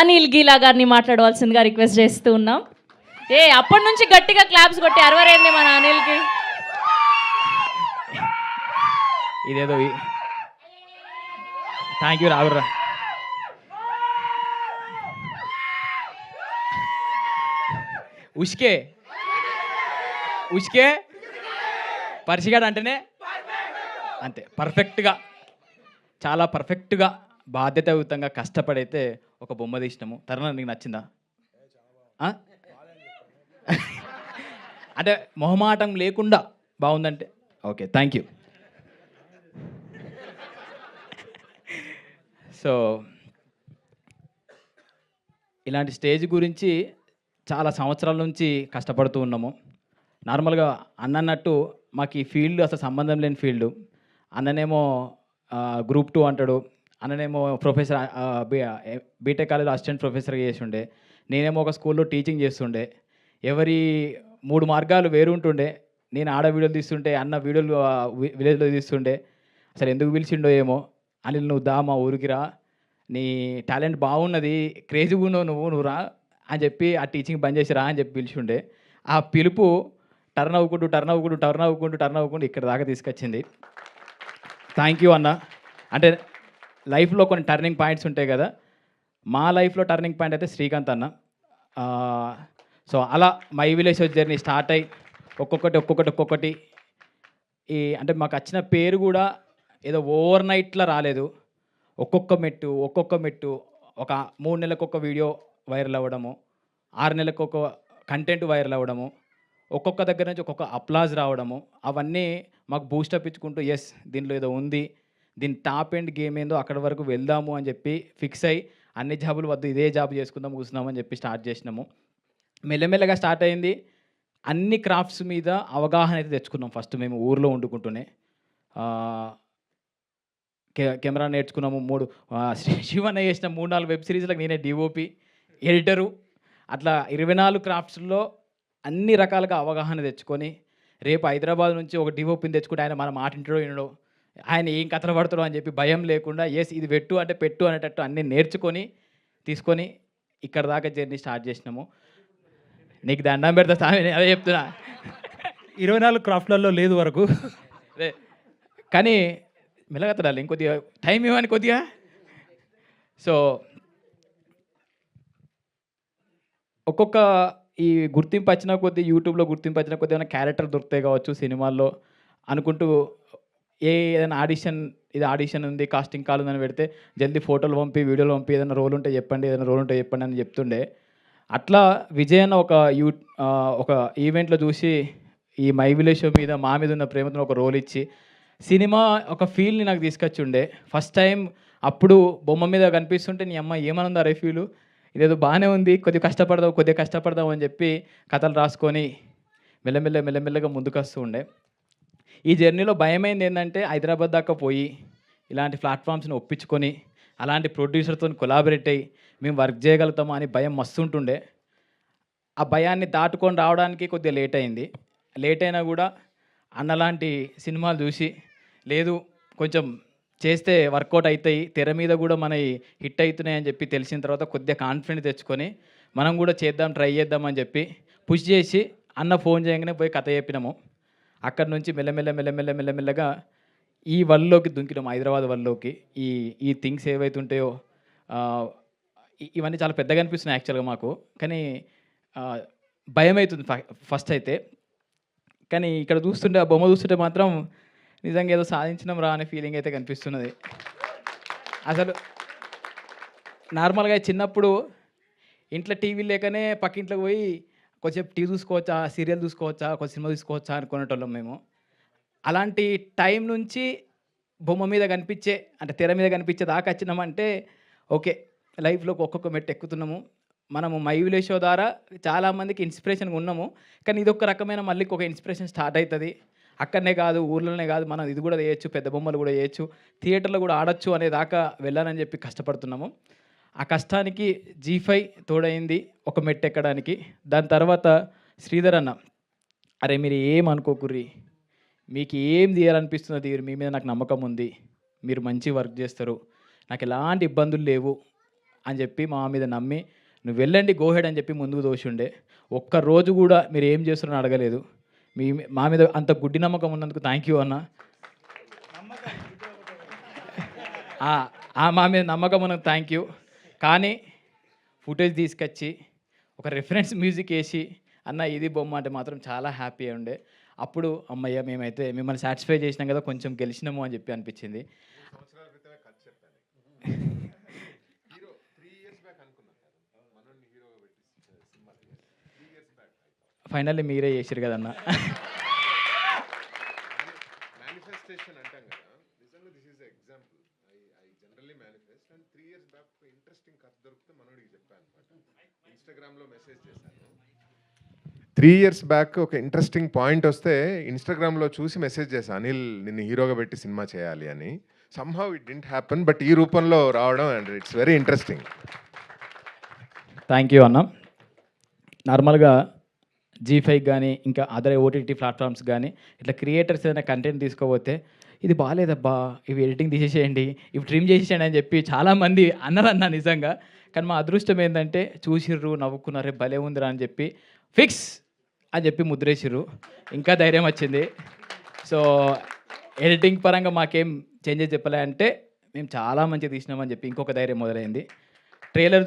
అనిల్ గీలా గారిని మాట్లాడవలసిందిగా రిక్వెస్ట్ చేస్తూ ఉన్నాం. అప్పటి నుంచి గట్టిగా క్లాప్స్ కొట్టి అరవరేంది మన అనిల్కి. ఇదేదో థ్యాంక్ యూ రావురా. ఉష్కే ఉష్కే పరిచిగాడు అంటేనే అంతే పర్ఫెక్ట్గా, చాలా పర్ఫెక్ట్గా బాధ్యతాయుతంగా కష్టపడైతే ఒక బొమ్మ తీసినాము. తరుణ నీకు నచ్చిందా? అంటే మొహమాటం లేకుండా బాగుందంటే ఓకే, థ్యాంక్ యూ. సో ఇలాంటి స్టేజ్ గురించి చాలా సంవత్సరాల నుంచి కష్టపడుతూ ఉన్నాము. నార్మల్గా అన్నట్టు మాకు ఈ ఫీల్డ్ అసలు సంబంధం లేని ఫీల్డు. అన్ననేమో గ్రూప్ 2 అంటాడు, అన్ననేమో ప్రొఫెసర్ బీటెక్ కాలేజ్ అసిస్టెంట్ ప్రొఫెసర్గా చేసి ఉండే, నేనేమో ఒక స్కూల్లో టీచింగ్ చేస్తుండే. ఎవరి 3 మార్గాలు వేరు ఉంటుండే. నేను ఆడ వీడియోలు తీస్తుంటే, అన్న వీడియోలు విలేజ్లో తీస్తుండే. అసలు ఎందుకు పిలిచిండో ఏమో. అనిల్ నువ్వు దా మా ఊరికి రా, నీ టాలెంట్ బాగున్నది, క్రేజీగా ఉన్నావు నువ్వు రా అని చెప్పి ఆ టీచింగ్ బంద్ చేసి రా అని చెప్పి పిలిచిండే. ఆ పిలుపు టర్న్ అవ్వకుండా ఇక్కడ దాకా తీసుకొచ్చింది. థ్యాంక్ యూ అన్న. అంటే లైఫ్లో కొన్ని టర్నింగ్ పాయింట్స్ ఉంటాయి కదా, మా లైఫ్లో టర్నింగ్ పాయింట్ అయితే శ్రీకాంత్ అన్న. సో అలా మై విలేజ్ జర్నీ స్టార్ట్ అయ్యి ఒక్కొక్కటి అంటే మాకు వచ్చిన పేరు కూడా ఏదో ఓవర్ నైట్లో రాలేదు. ఒక్కొక్క మెట్టు ఒక 3 నెలలకు ఒక వీడియో వైరల్ అవ్వడము, 6 నెలలకు ఒక కంటెంట్ వైరల్ అవ్వడము, ఒక్కొక్క దగ్గర నుంచి ఒక్కొక్క అప్లాజ్ రావడము, అవన్నీ మాకు బూస్టప్ ఇచ్చుకుంటూ ఎస్ దీనిలో ఏదో ఉంది, దీని టాప్ ఎండ్ గేమ్ ఏందో అక్కడి వరకు వెళ్దాము అని చెప్పి ఫిక్స్ అయ్యి అన్ని జాబులు వద్దు ఇదే జాబ్ చేసుకుందాం కూర్చున్నామని చెప్పి స్టార్ట్ చేసినాము. మెల్లమెల్లగా స్టార్ట్ అయింది. అన్ని క్రాఫ్ట్స్ మీద అవగాహన అయితే తెచ్చుకున్నాం. ఫస్ట్ మేము ఊర్లో వండుకుంటూనే కెమెరా నేర్చుకున్నాము. శివన్న చేసిన 3-4 వెబ్ సిరీస్లకు నేనే డిఓపి, ఎడిటరు. అట్లా 24 క్రాఫ్ట్స్లో అన్ని రకాలుగా అవగాహన తెచ్చుకొని రేపు హైదరాబాద్ నుంచి ఒక డిఓపిని తెచ్చుకుంటే ఆయన మన మాట ఇంటడో వినడో, ఆయన ఏం కథలు పడతాడో అని చెప్పి భయం లేకుండా ఎస్ ఇది పెట్టు అంటే పెట్టు అనేటట్టు అన్నీ నేర్చుకొని తీసుకొని ఇక్కడ దాకా జర్నీ స్టార్ట్ చేసినాము. నీకు దండం పెడతా స్వామి, అదే చెప్తున్నా. 24 క్రాఫ్ట్లలో లేదు వరకు. అదే కానీ మెల్లగత్తడాలి ఇంకొద్దిగా టైం ఇవ్వని కొద్దిగా. సో ఒక్కొక్క ఈ గుర్తింపు వచ్చిన కొద్దీ, యూట్యూబ్లో గుర్తింపు వచ్చిన కొద్దీ ఏమైనా క్యారెక్టర్ దొరుకుతాయి కావచ్చు సినిమాల్లో అనుకుంటూ ఏదైనా ఆడిషన్ ఉంది, కాస్టింగ్ కాల్ ఉందని పెడితే జల్దీ ఫోటోలు పంపి, వీడియోలు పంపి, ఏదైనా రోల్ ఉంటే చెప్పండి అని చెప్తుండే. అట్లా విజయ్ అన్న ఒక ఈవెంట్లో చూసి ఈ మై విలేజ్ షో మీద మా మీద ఉన్న ప్రేమతో ఒక రోల్ ఇచ్చి సినిమా ఒక ఫీల్ని నాకు తీసుకొచ్చి ఉండే. ఫస్ట్ టైం అప్పుడు బొమ్మ మీద కనిపిస్తుంటే నీ అమ్మ ఏమనుంది అరే ఫీలు, ఇదేదో బాగానే ఉంది, కొద్దిగా కష్టపడదాం అని చెప్పి కథలు రాసుకొని మెల్లమెల్లగా ముందుకు వస్తూ ఉండే. ఈ జర్నీలో భయమైంది ఏంటంటే హైదరాబాద్ దాకా పోయి ఇలాంటి ప్లాట్ఫామ్స్ని ఒప్పించుకొని అలాంటి ప్రొడ్యూసర్తో కొలాబరేట్ అయ్యి మేము వర్క్ చేయగలుగుతామా అని భయం మస్తుంటుండే. ఆ భయాన్ని దాటుకొని రావడానికి కొద్దిగా లేట్ అయింది. లేట్ అయినా కూడా అన్నలాంటి సినిమాలు చూసి లేదు కొంచెం చేస్తే వర్కౌట్ అవుతాయి, తెర మీద కూడా మన హిట్ అవుతున్నాయి అని చెప్పి తెలిసిన తర్వాత కొద్దిగా కాన్ఫిడెంట్ తెచ్చుకొని మనం కూడా ట్రై చేద్దాం అని చెప్పి పుష్ చేసి అన్న ఫోన్ చేయగానే పోయి కథ చెప్పినాము. అక్కడి నుంచి మెల్లమెల్లగా ఈ వరల్డ్లోకి దుంకినాము, హైదరాబాద్ వరల్డ్లోకి. ఈ థింగ్స్ ఏవైతే ఉంటాయో ఇవన్నీ చాలా పెద్దగా అనిపిస్తున్నాయి యాక్చువల్గా మాకు. కానీ భయం అవుతుంది ఫస్ట్ అయితే. కానీ ఇక్కడ చూస్తుంటే, ఆ బొమ్మ చూస్తుంటే మాత్రం నిజంగా ఏదో సాధించినాం రా అనే ఫీలింగ్ అయితే కనిపిస్తున్నది. అసలు నార్మల్గా చిన్నప్పుడు ఇంట్లో టీవీ లేకనే పక్కింట్లోకి పోయి కొంచెం టీవీ చూసుకోవచ్చా, సీరియల్ చూసుకోవచ్చా, కొంచెం సినిమా చూసుకోవచ్చా అనుకునేటోళ్ళం మేము. అలాంటి టైం నుంచి బొమ్మ మీద కనిపించే అంటే తెర మీద కనిపించే దాకా వచ్చినామంటే ఓకే, లైఫ్లోకి ఒక్కొక్క మెట్టు ఎక్కుతున్నాము. మనము మై విలేజ్ షో ద్వారా చాలామందికి ఇన్స్పిరేషన్గా ఉన్నాము. కానీ ఇదొక రకమైన మళ్ళీ ఒక ఇన్స్పిరేషన్ స్టార్ట్ అవుతుంది. అక్కడనే కాదు, ఊర్లోనే కాదు, మనం ఇది కూడా చేయొచ్చు, పెద్ద బొమ్మలు కూడా చేయొచ్చు, థియేటర్లో కూడా ఆడొచ్చు అనే దాకా వెళ్ళాలని చెప్పి కష్టపడుతున్నాము. ఆ కష్టానికి G5 తోడైంది ఒక మెట్టు ఎక్కడానికి. దాని తర్వాత శ్రీధర్ అన్న, అరే మీరు ఏం అనుకోకుర్రి, మీకు ఏం తీయాలనిపిస్తున్నది, మీ మీద నాకు నమ్మకం ఉంది, మీరు మంచి వర్క్ చేస్తారు, నాకు ఎలాంటి ఇబ్బందులు లేవు అని చెప్పి మా మీద నమ్మి నువ్వు వెళ్ళండి గోహెడ్ అని చెప్పి ముందుకు దోషుండే. ఒక్కరోజు కూడా మీరు ఏం చేస్తున్నారని అడగలేదు. మా మీద అంత గుడ్డి నమ్మకం ఉన్నందుకు థ్యాంక్ యూ అన్న. మా మీద నమ్మకం ఉన్నందుకు థ్యాంక్ యూ. కానీ ఫుటేజ్ తీసుకొచ్చి ఒక రిఫరెన్స్ మ్యూజిక్ వేసి అన్న ఇది బొమ్మ అంటే మాత్రం చాలా హ్యాపీ ఉండే. అప్పుడు అమ్మయ్య మేమైతే మిమ్మల్ని సాటిస్ఫై చేసినాం కదా, కొంచెం గెలిచినాము అని చెప్పి అనిపించింది. ఫైనల్లీ మీరే చేసారు కదన్న. మేనిఫెస్టేషన్ అంటాం కదా, నిజంగా this is example. I generally manifest and 3 years back ఒక ఇంట్రెస్టింగ్ కథ దొరికితే మనోడికి చెప్పాను అనమాట. ఇన్స్టాగ్రామ్లో మెసేజ్ చేశాను. 3 years బ్యాక్ ఒక ఇంట్రెస్టింగ్ పాయింట్ వస్తే ఇన్స్టాగ్రామ్లో చూసి మెసేజ్ చేశాను, అనిల్ నిన్ను హీరోగా పెట్టి సినిమా చేయాలి అని. Somehow it didn't happen, but ఈ రూపంలో రావడం and it's very interesting. Thank you అన్న. నార్మల్గా G5 కానీ ఇంకా అదర్ ఓటీటీ ప్లాట్ఫామ్స్ కానీ ఇట్లా క్రియేటర్స్ ఏదైనా కంటెంట్ తీసుకోపోతే ఇది బాగాలేదబ్బా, ఇవి ఎడిటింగ్ తీసేసేయండి, ఇవి ట్రిమ్ చేసేయండి అని చెప్పి చాలామంది అన్నారన్న నిజంగా. కానీ మా అదృష్టం ఏంటంటే చూసిర్రు, నవ్వుకున్నారే, భలే ఉందిరా అని చెప్పి ఫిక్స్ అని చెప్పి ముద్రేసిర్రు. ఇంకా ధైర్యం వచ్చింది. సో ఎడిటింగ్ పరంగా మాకేం చేంజెస్ చెప్పలే అంటే మేము చాలా మంచిగా తీసినామని చెప్పి ఇంకొక ధైర్యం మొదలైంది. ట్రైలర్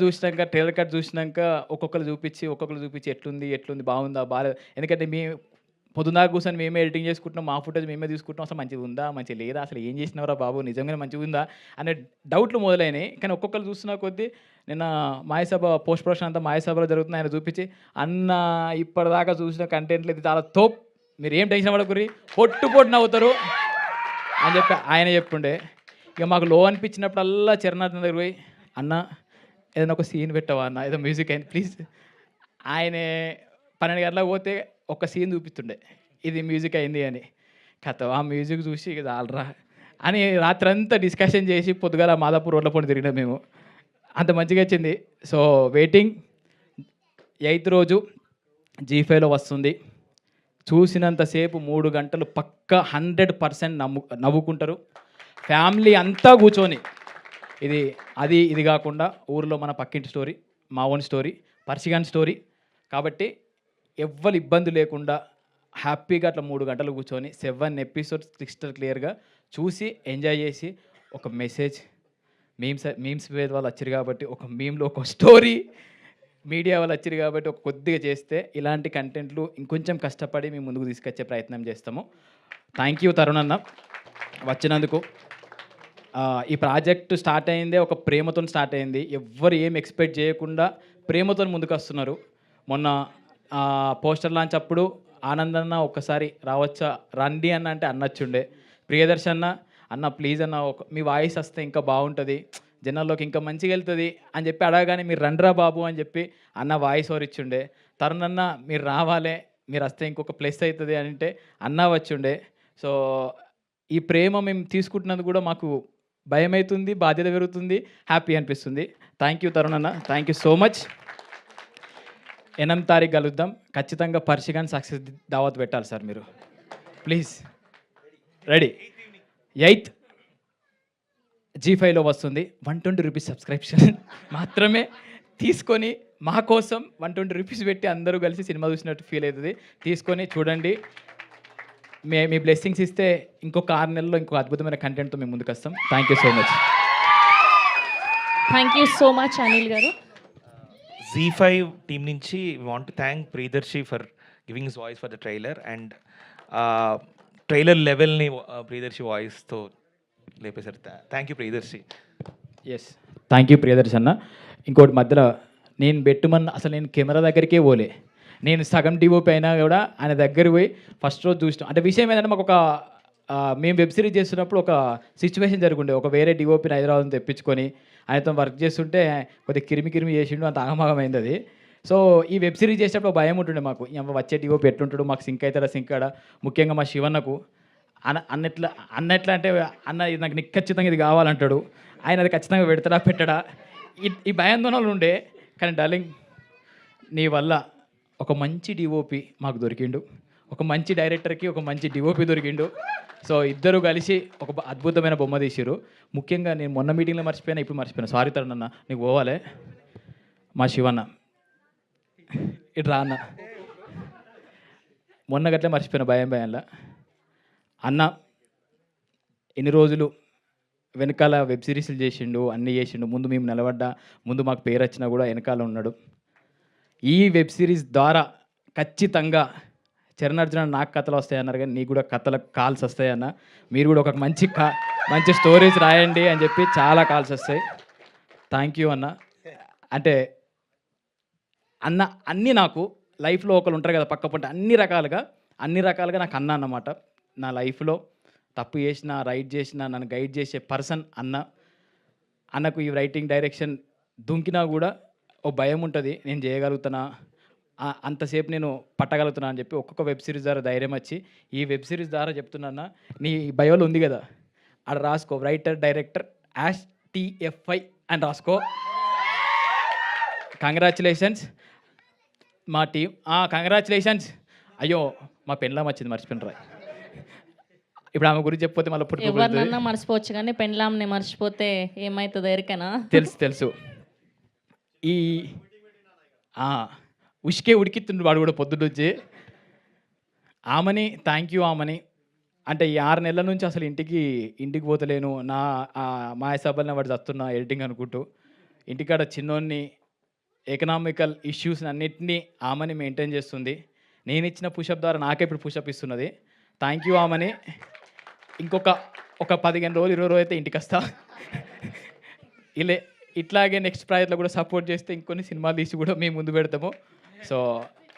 కట్ చూసినాక ఒక్కొక్కరు చూపించి ఎట్లుంది బాగుందా బాగాలేదు. ఎందుకంటే పొద్దున్నాక కూర్చొని మేమే ఎడిటింగ్ చేసుకుంటున్నాం, మా ఫుటేజ్ మేమే తీసుకుంటున్నాం, అసలు మంచిగా ఉందా మంచిగా లేదా, అసలు ఏం చేసినవరా బాబు నిజంగానే మంచిగా ఉందా అనే డౌట్లు మొదలైనాయి. కానీ ఒక్కొక్కరు చూస్తున్న కొద్దీ నిన్న మాయసభ పోస్ట్ ప్రొడక్షన్ అంతా మాయసభలో జరుగుతుంది, ఆయన చూపించి అన్న ఇప్పటిదాకా చూసిన కంటెంట్లు ఇది చాలా తోప్, మీరు ఏం టెన్షన్ పడకుర్రి, పొట్టు నవ్వుతారు అని చెప్పి ఆయన చెప్పుండే. ఇక మాకు లో అనిపించినప్పుడల్లా చరణార్థ దగ్గర పోయి అన్న ఏదైనా ఒక సీన్ పెట్టవా అన్న, ఏదో మ్యూజిక్ అయింది ప్లీజ్. ఆయన 12 గంటలకు పోతే ఒక సీన్ చూపిస్తుండే ఇది మ్యూజిక్ అయింది అని. కథ ఆ మ్యూజిక్ చూసి ఇది ఆల్రా అని రాత్రంతా డిస్కషన్ చేసి పొద్దుగాల మాదాపూర్ రోడ్ల పొండి తిరిగినాం మేము. అంత మంచిగా వచ్చింది. సో వెయిటింగ్ 8th రోజు G5లో వస్తుంది. చూసినంతసేపు 3 గంటలు పక్కా 100% నవ్వుకుంటారు. ఫ్యామిలీ అంతా కూర్చొని ఇది కాకుండా ఊరిలో మన పక్కింటి స్టోరీ, మా ఓన్ స్టోరీ, పర్షిగాన్ స్టోరీ కాబట్టి ఎవ్వరు ఇబ్బంది లేకుండా హ్యాపీగా అట్లా 3 గంటలు కూర్చొని 7 episodes క్రిస్టల్ క్లియర్గా చూసి ఎంజాయ్ చేసి ఒక మెసేజ్ మీమ్స్ వాళ్ళు వచ్చారు కాబట్టి ఒక మీమ్లో ఒక స్టోరీ, మీడియా వాళ్ళు వచ్చారు కాబట్టి ఒక కొద్దిగా చేస్తే ఇలాంటి కంటెంట్లు ఇంకొంచెం కష్టపడి మేము ముందుకు తీసుకొచ్చే ప్రయత్నం చేస్తాము. థ్యాంక్ యూ తరుణ్ అన్న వచ్చినందుకు. ఈ ప్రాజెక్ట్ స్టార్ట్ అయిందే ఒక ప్రేమతో స్టార్ట్ అయింది. ఎవ్వరు ఏం ఎక్స్పెక్ట్ చేయకుండా ప్రేమతో ముందుకు వస్తున్నారు. మొన్న పోస్టర్ లాంచ్ అప్పుడు ఆనందన్న ఒక్కసారి రావచ్చా రండి అన్న అంటే అన్నచ్చుండే. ప్రియదర్శన్ అన్న ప్లీజ్ అన్న మీ వాయిస్ వస్తే ఇంకా బాగుంటుంది, జనాల్లోకి ఇంకా మంచిగా వెళ్తుంది అని చెప్పి అడగగానే మీరు రండ్రా బాబు అని చెప్పి అన్న వాయిస్ ఓవర్ ఇచ్చుండే. తరుణ్ అన్న మీరు రావాలే, మీరు వస్తే ఇంకొక ప్లస్ అవుతుంది అని అంటే అన్న వచ్చుండే. సో ఈ ప్రేమ మేము తీసుకుంటున్నందుకు కూడా మాకు భయం అవుతుంది, బాధ్యత పెరుగుతుంది, హ్యాపీ అనిపిస్తుంది. థ్యాంక్ యూ తరుణ్ అన్న, థ్యాంక్ యూ సో మచ్. 8వ తారీఖు కలుద్దాం. ఖచ్చితంగా పర్షిగాన్ సక్సెస్ దావత్ పెట్టాలి సార్ మీరు ప్లీజ్. రెడీ 8th G5లో వస్తుంది. 120 రూపీస్ సబ్స్క్రిప్షన్ మాత్రమే తీసుకొని మా కోసం 120 రూపీస్ పెట్టి అందరూ కలిసి సినిమా చూసినట్టు ఫీల్ అవుతుంది. తీసుకొని చూడండి. మీ బ్లెస్సింగ్స్ ఇస్తే ఇంకొక 6 నెలల్లో ఇంకొక అద్భుతమైన కంటెంట్తో మేము ముందుకు వస్తాం. Thank you so much. Thank you so much Anil గారు. Z5 టీమ్ నుంచి want to thank Priyadarshi for giving his voice for the trailer and trailer లెవెల్ని ప్రియదర్శి వాయిస్తో లేపేశారు. Thank you Priyadarshi. Yes thank you Priyadarshi అన్న. ఇంకోటి మధ్యలో నేను అసలు నేను కెమెరా దగ్గరికే పోలే, నేను సగం డిఓపి అయినా కూడా ఆయన దగ్గర పోయి ఫస్ట్ రోజు చూసినాం. అంటే విషయం ఏంటంటే మాకు మేము వెబ్ సిరీస్ చేస్తున్నప్పుడు ఒక సిచ్యువేషన్ జరుగుండే. ఒక వేరే డిఓపిని హైదరాబాద్ తెప్పించుకొని ఆయనతో వర్క్ చేస్తుంటే కొద్దిగా కిరిమి చేసిండు, అంత ఆగమాగమైంది అది. సో ఈ వెబ్ సిరీస్ చేసేటప్పుడు భయం ఉంటుండే మాకు, వచ్చే డిఓపి ఎట్లుంటాడు, మాకు సింక్ అవుతాడా సింక్ కాడా. ముఖ్యంగా మా శివన్నకు అన్నట్లా అంటే అన్న ఇది నాకు ఖచ్చితంగా ఇది కావాలంటాడు, ఆయన అది ఖచ్చితంగా పెడతాడా పెట్టడా ఈ భయాందోళనలు ఉండే. కానీ డార్లింగ్ నీ వల్ల ఒక మంచి డిఓపి మాకు దొరికిండు, ఒక మంచి డైరెక్టర్కి ఒక మంచి డిఓపి దొరికిండు. సో ఇద్దరు కలిసి ఒక అద్భుతమైన బొమ్మ తీసిరు. ముఖ్యంగా నేను మొన్న మీటింగ్లో మర్చిపోయినా, ఇప్పుడు మర్చిపోయాను. సారీ తరుణ్ అన్న, నీకు పోవాలే. మా శివన్న ఇటు రా అన్న. మొన్న గట్లే మర్చిపోయినా భయంలో. అన్న ఎన్ని రోజులు వెనకాల వెబ్ సిరీస్లు చేసిండు, అన్నీ చేసిండు. ముందు మేము నిలబడ్డా, ముందు మాకు పేరు వచ్చినా కూడా వెనకాల ఉన్నాడు. ఈ వెబ్ సిరీస్ ద్వారా ఖచ్చితంగా చరణ్ అర్జున నాకు కథలు వస్తాయన్నారు, కానీ నీకు కూడా కథలకు కాల్స్ వస్తాయన్న. మీరు కూడా ఒక మంచి స్టోరీస్ రాయండి అని చెప్పి చాలా కాల్స్ వస్తాయి. థ్యాంక్ యూ అన్న. అంటే అన్న అన్నీ నాకు లైఫ్లో ఒకరు ఉంటారు కదా పక్క పంట, అన్ని రకాలుగా నాకు అన్న అన్నమాట. నా లైఫ్లో తప్పు చేసిన, రైట్ చేసిన, నన్ను గైడ్ చేసే పర్సన్ అన్న. అన్నకు ఈ రైటింగ్ డైరెక్షన్ దుంకినా కూడా ఓ భయం ఉంటుంది, నేను చేయగలుగుతానా, అంతసేపు నేను పట్టగలుగుతున్నా అని చెప్పి ఒక్కొక్క వెబ్ సిరీస్ ద్వారా ధైర్యం వచ్చి ఈ వెబ్ సిరీస్ ద్వారా చెప్తున్నా. నీ బయోలో ఉంది కదా, ఆడ రాసుకో రైటర్ డైరెక్టర్ #TFI అని రాసుకో. కంగ్రాచులేషన్స్ మా టీం. కంగ్రాచులేషన్స్. అయ్యో మా పెళ్ళాం వచ్చింది, మర్చిపోయినరా. ఇప్పుడు ఆమె గురించి చెప్పిపోతే మళ్ళీ ఎవరినన్నా మర్చిపోవచ్చు, కానీ పెండ్లాంని మర్చిపోతే ఏమవుతుందో ఎరికనా? తెలుసు. ఈ ఉష్కే ఉడికిస్తుండు వాడు కూడా పొద్దున్నొచ్చి. ఆమెని థ్యాంక్ యూ ఆమెని. అంటే ఈ 6 నెలల నుంచి అసలు ఇంటికి పోతలేను. నా మాయసభల్ని వాడు చస్తున్నా ఎడిటింగ్ అనుకుంటూ. ఇంటికాడ చిన్నోన్ని ఎకనామికల్ ఇష్యూస్ అన్నిటినీ ఆమెని మెయింటైన్ చేస్తుంది. నేను ఇచ్చిన పుషప్ ద్వారా నాకే ఇప్పుడు పుషప్ ఇస్తున్నది. థ్యాంక్ యూ ఆమెని. ఇంకొక 15 రోజులు 20 రోజులు అయితే ఇంటికి వస్తా. ఇట్లాగే నెక్స్ట్ ప్రాజెక్ట్లో కూడా సపోర్ట్ చేస్తే ఇంకొన్ని సినిమాలు తీసి కూడా మేము ముందు పెడతాము. సో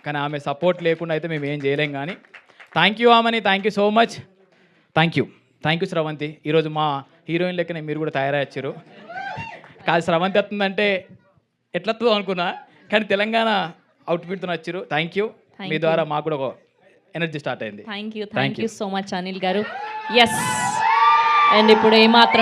కానీ ఆమె సపోర్ట్ లేకుండా అయితే మేము ఏం చేయలేం. కానీ థ్యాంక్ యూ ఆమెని. Thank you so much. Thank you Sravanthi. ఈరోజు మా హీరోయిన్ లెక్కనే మీరు కూడా తయారయ్యారు. కాదు శ్రవంతి వస్తుందంటే ఎట్లొస్తుందో అనుకున్నా, కానీ తెలంగాణ అవుట్ఫిట్తో వచ్చారు. Thank you. మీ ద్వారా మాకు కూడా ఒక ఎనర్జీ స్టార్ట్ అయింది. Thank you so much Anil గారు. ఎస్, అండ్ ఇప్పుడు ఏమాత్రం